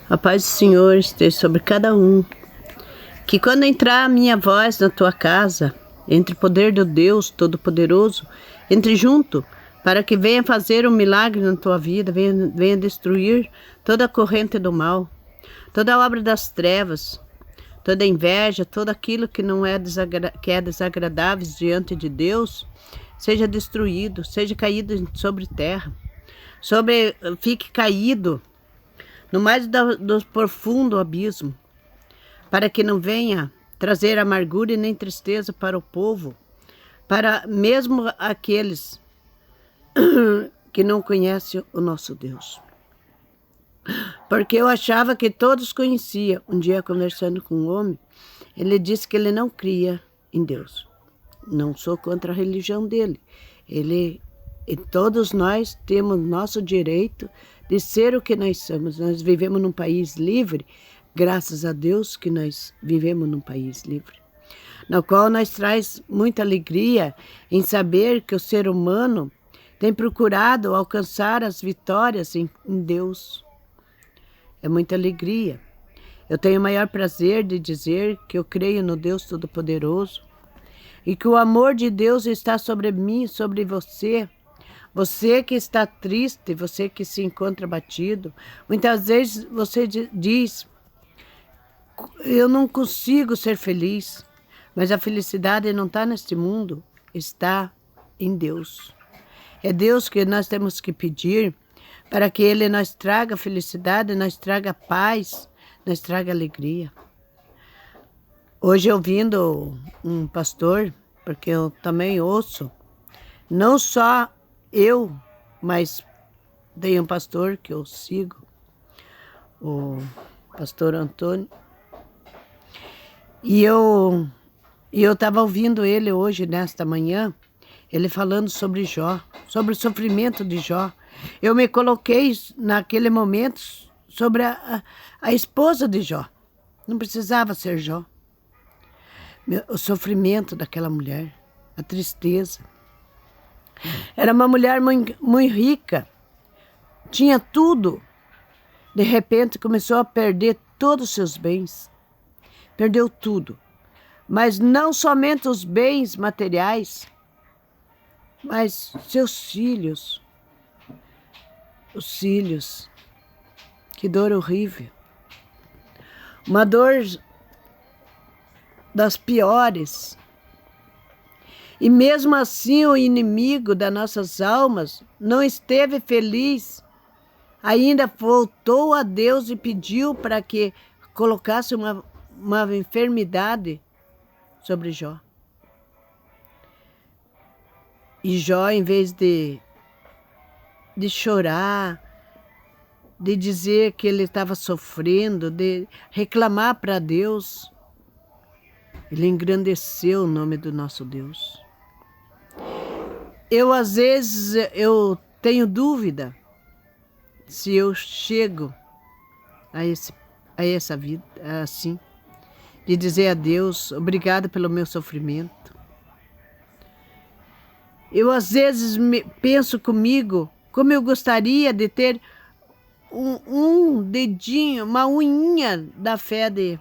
A paz do Senhor esteja sobre cada um. Que quando entrar a minha voz na tua casa, entre o poder do Deus Todo-Poderoso, entre junto, para que venha fazer um milagre na tua vida, venha destruir toda a corrente do mal, toda a obra das trevas, toda inveja, tudo aquilo que não é desagradável diante de Deus, seja destruído, seja caído sobre terra, fique caído no mais do profundo abismo, para que não venha trazer amargura e nem tristeza para o povo, para mesmo aqueles que não conhecem o nosso Deus. Porque eu achava que todos conheciam. Um dia, conversando com um homem, ele disse que ele não cria em Deus. Não sou contra a religião dele. E todos nós temos nosso direito de ser o que nós somos. Nós vivemos num país livre, graças a Deus que nós vivemos num país livre, no qual nós traz muita alegria em saber que o ser humano tem procurado alcançar as vitórias em Deus. É muita alegria. Eu tenho o maior prazer de dizer que eu creio no Deus Todo-Poderoso e que o amor de Deus está sobre mim, sobre você. Você que está triste, você que se encontra abatido, muitas vezes você diz: eu não consigo ser feliz, mas a felicidade não está neste mundo, está em Deus. É Deus que nós temos que pedir para que Ele nos traga felicidade, nos traga paz, nos traga alegria. Hoje ouvindo um pastor, porque eu também ouço, não só eu, mas tem um pastor que eu sigo, o pastor Antônio, e eu estava ouvindo ele hoje, nesta manhã, ele falando sobre Jó, sobre o sofrimento de Jó. Eu me coloquei naquele momento sobre a esposa de Jó. Não precisava ser Jó. O sofrimento daquela mulher, a tristeza. Era uma mulher muito rica, tinha tudo. De repente começou a perder todos os seus bens. Perdeu tudo. Mas não somente os bens materiais, mas seus filhos. Os filhos. Que dor horrível. Uma dor das piores. E mesmo assim o inimigo das nossas almas não esteve feliz. Ainda voltou a Deus e pediu para que colocasse uma enfermidade sobre Jó. E Jó, em vez de chorar, de dizer que ele estava sofrendo, de reclamar para Deus, ele engrandeceu o nome do nosso Deus. Às vezes, eu tenho dúvida se eu chego a essa vida assim, de dizer a Deus, obrigado pelo meu sofrimento. Eu às vezes penso comigo, como eu gostaria de ter um dedinho, uma unhinha da fé de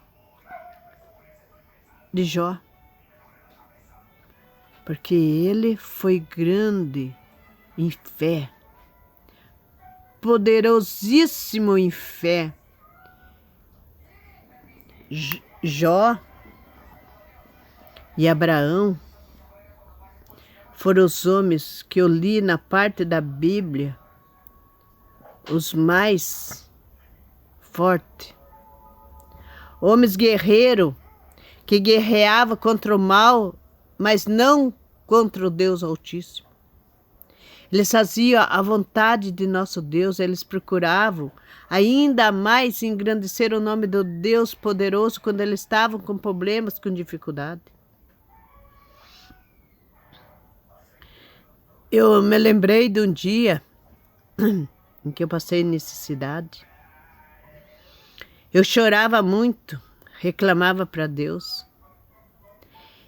Jó. Porque ele foi grande em fé, poderosíssimo em fé. Jó e Abraão foram os homens que eu li na parte da Bíblia, os mais fortes. Homens guerreiros que guerreavam contra o mal, mas não contra o Deus Altíssimo. Eles faziam a vontade de nosso Deus, eles procuravam ainda mais engrandecer o nome do Deus poderoso quando eles estavam com problemas, com dificuldade. Eu me lembrei de um dia em que eu passei necessidade. Eu chorava muito, reclamava para Deus.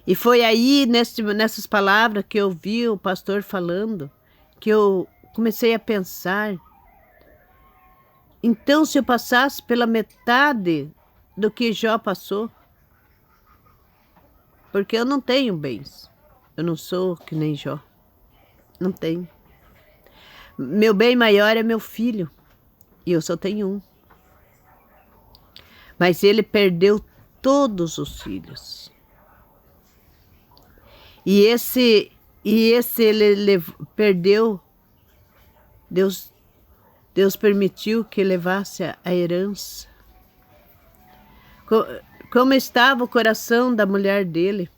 E foi aí, nessas palavras que eu vi o pastor falando, que eu comecei a pensar Então, se eu passasse pela metade do que Jó passou, porque eu não tenho bens, eu não sou que nem Jó, não tenho. Meu bem maior é meu filho, e eu só tenho um. Mas ele perdeu todos os filhos. E esse ele perdeu, Deus permitiu que levasse a herança. Como estava o coração da mulher dele?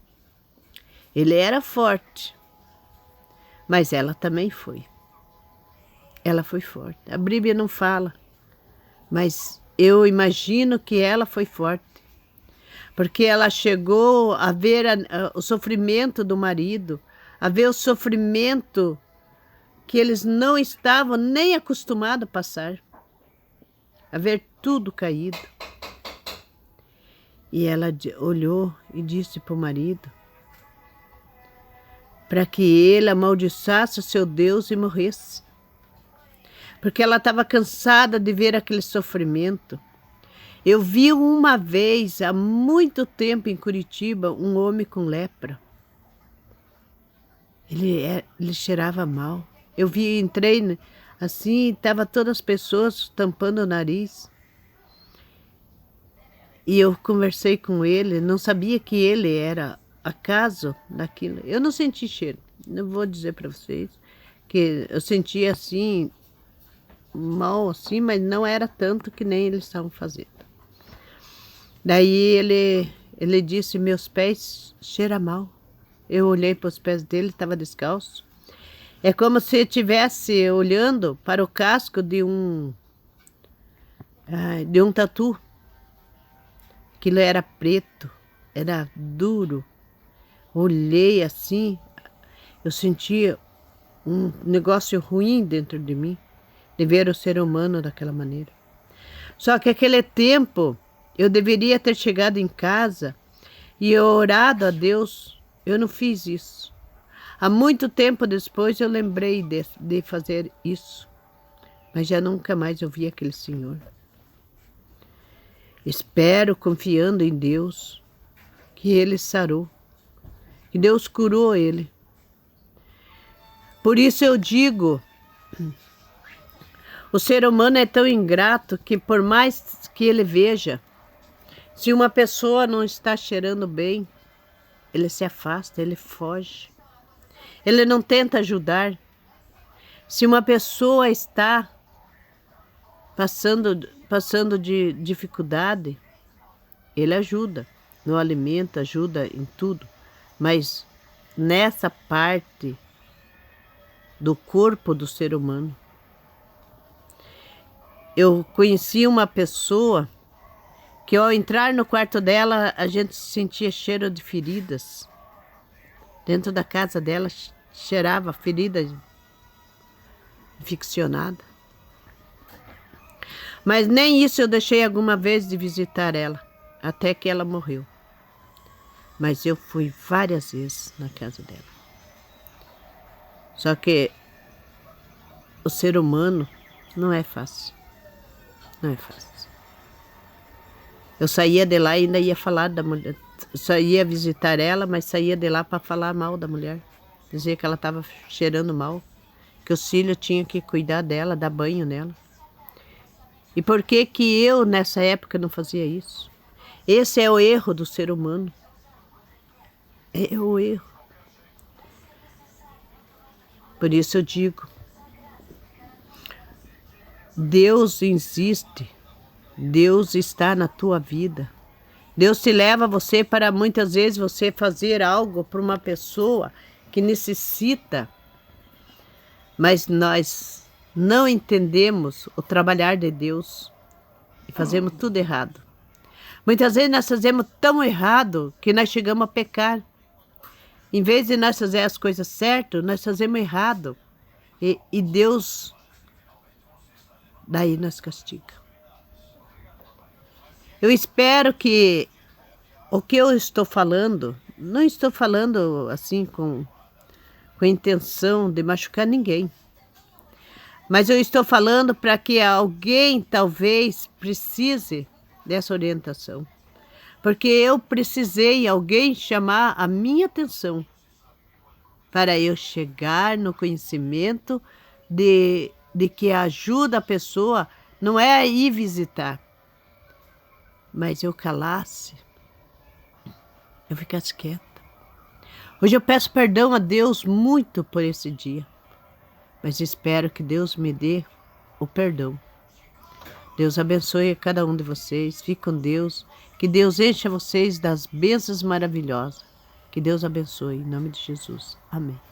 Ele era forte, mas ela também foi. Ela foi forte. A Bíblia não fala, mas eu imagino que ela foi forte. Porque ela chegou a ver o sofrimento do marido, a ver o sofrimento que eles não estavam nem acostumados a passar, a ver tudo caído. E ela olhou e disse para o marido, para que ele amaldiçoasse o seu Deus e morresse. Porque ela estava cansada de ver aquele sofrimento. Eu vi uma vez, há muito tempo em Curitiba, um homem com lepra. Ele cheirava mal. Eu entrei assim, estava todas as pessoas tampando o nariz. E eu conversei com ele, não sabia que ele era acaso daquilo. Eu não senti cheiro, não vou dizer para vocês que eu sentia assim, mal assim, mas não era tanto que nem eles estavam fazendo. Daí ele disse, meus pés cheiram mal. Eu olhei para os pés dele, estava descalço. É como se estivesse olhando para o casco de um tatu. Aquilo era preto, era duro. Olhei assim, eu sentia um negócio ruim dentro de mim, de ver o ser humano daquela maneira. Só que aquele tempo, eu deveria ter chegado em casa e orado a Deus. Eu não fiz isso. Há muito tempo depois eu lembrei de fazer isso, mas já nunca mais eu vi aquele senhor. Espero, confiando em Deus, que ele sarou, que Deus curou ele. Por isso eu digo, o ser humano é tão ingrato que por mais que ele veja, se uma pessoa não está cheirando bem, ele se afasta, ele foge. Ele não tenta ajudar. Se uma pessoa está passando de dificuldade, ele ajuda no alimento, ajuda em tudo. Mas nessa parte do corpo do ser humano, eu conheci uma pessoa que ao entrar no quarto dela, a gente sentia cheiro de feridas. Dentro da casa dela, cheirava ferida infeccionada. Mas nem isso eu deixei alguma vez de visitar ela, até que ela morreu. Mas eu fui várias vezes na casa dela. Só que o ser humano não é fácil. Não é fácil. Eu saía de lá e ainda ia falar da mulher. Só ia visitar ela, mas saía de lá para falar mal da mulher. Dizia que ela estava cheirando mal, que os filhos tinham que cuidar dela, dar banho nela. E por que que eu, nessa época, não fazia isso? Esse é o erro do ser humano. É o erro. Por isso eu digo, Deus existe. Deus está na tua vida. Deus te leva você para muitas vezes você fazer algo para uma pessoa que necessita, mas nós não entendemos o trabalhar de Deus e fazemos tudo errado. Muitas vezes nós fazemos tão errado que nós chegamos a pecar. Em vez de nós fazer as coisas certas, nós fazemos errado. E Deus, daí nos castiga. Eu espero que o que eu estou falando, não estou falando assim com a intenção de machucar ninguém. Mas eu estou falando para que alguém talvez precise dessa orientação. Porque eu precisei alguém chamar a minha atenção para eu chegar no conhecimento de que ajuda a pessoa não é ir visitar, mas eu calasse, eu ficasse quieta. Hoje eu peço perdão a Deus muito por esse dia, mas espero que Deus me dê o perdão. Deus abençoe a cada um de vocês, fique com Deus, que Deus encha vocês das bênçãos maravilhosas. Que Deus abençoe, em nome de Jesus. Amém.